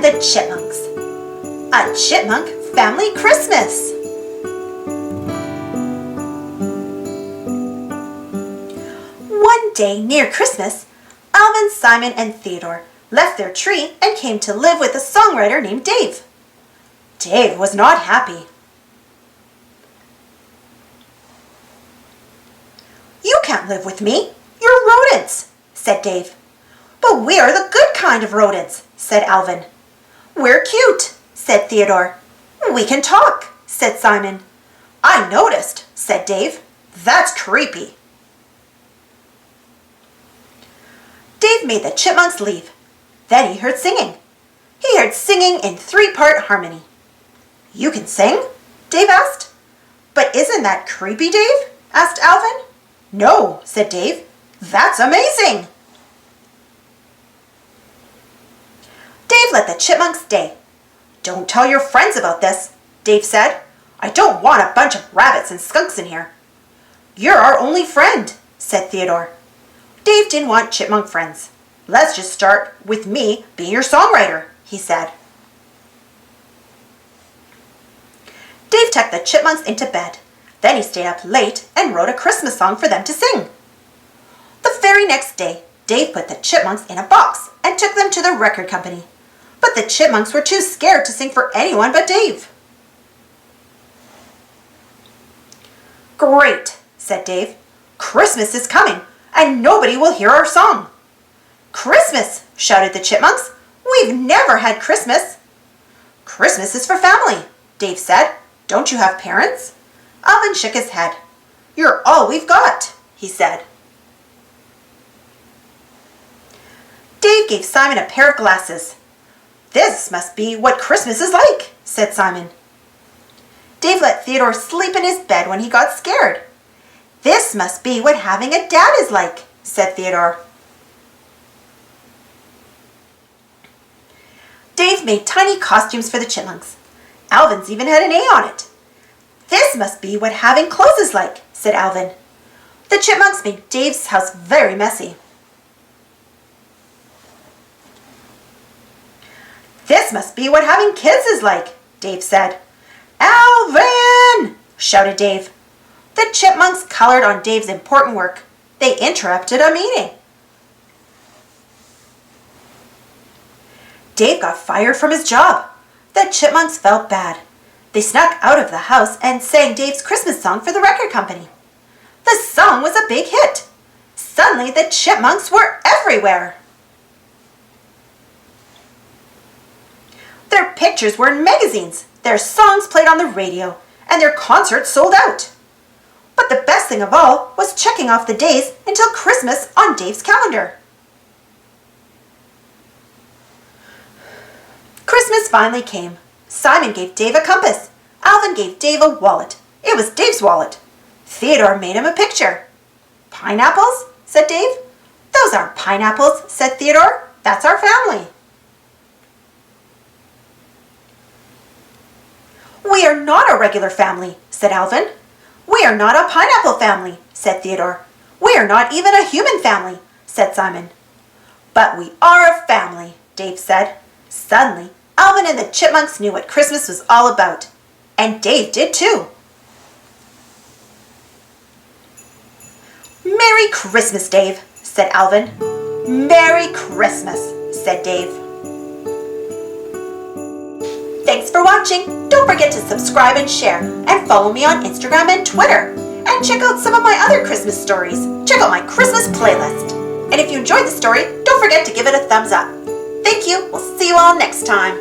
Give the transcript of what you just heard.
and the Chipmunks. A Chipmunk Family Christmas. One day near Christmas, Alvin, Simon, and Theodore left their tree and came to live with a songwriter named Dave. Dave was not happy. "You can't live with me. You're rodents," said Dave. "But we are the good kind of rodents," said Alvin. "We're cute," said Theodore. "We can talk," said Simon. "I noticed," said Dave. "That's creepy." Dave made the Chipmunks leave. Then he heard singing. He heard singing in three-part harmony. "You can sing?" Dave asked. "But isn't that creepy, Dave?" asked Alvin. "No," said Dave. "That's amazing." Dave let the Chipmunks stay. "Don't tell your friends about this," Dave said. "I don't want a bunch of rabbits and skunks in here." "You're our only friend," said Theodore. Dave didn't want chipmunk friends. "Let's just start with me being your songwriter," he said. Dave tucked the chipmunks into bed. Then he stayed up late and wrote a Christmas song for them to sing. The very next day, Dave put the chipmunks in a box and took them to the record company. But the chipmunks were too scared to sing for anyone but Dave. "Great," said Dave. "Christmas is coming, and nobody will hear our song." "Christmas!" shouted the chipmunks. "We've never had Christmas." "Christmas is for family," Dave said. "Don't you have parents?" Alvin shook his head. "You're all we've got," he said. Dave gave Simon a pair of glasses. "This must be what Christmas is like," said Simon. Dave let Theodore sleep in his bed when he got scared. "This must be what having a dad is like," said Theodore. Dave made tiny costumes for the chipmunks. Alvin's even had an A on it. "This must be what having clothes is like," said Alvin. The chipmunks made Dave's house very messy. "This must be what having kids is like," Dave said. "Alvin!" shouted Dave. The chipmunks colored on Dave's important work. They interrupted a meeting. Dave got fired from his job. The chipmunks felt bad. They snuck out of the house and sang Dave's Christmas song for the record company. The song was a big hit. Suddenly the chipmunks were everywhere. Their pictures were in magazines, their songs played on the radio, and their concerts sold out. But the best thing of all was checking off the days until Christmas on Dave's calendar. Christmas finally came. Simon gave Dave a compass. Alvin gave Dave a wallet. It was Dave's wallet. Theodore made him a picture. "Pineapples?" said Dave. "Those aren't pineapples," said Theodore. "That's our family." "We are not a regular family," said Alvin. "We are not a pineapple family," said Theodore. "We are not even a human family," said Simon. "But we are a family," Dave said. Suddenly, Alvin and the chipmunks knew what Christmas was all about. And Dave did too. "Merry Christmas, Dave," said Alvin. "Merry Christmas," said Dave. Thanks for watching. Don't forget to subscribe and share, and follow me on Instagram and Twitter. And check out some of my other Christmas stories. Check out my Christmas playlist. And if you enjoyed the story, don't forget to give it a thumbs up. Thank you. We'll see you all next time.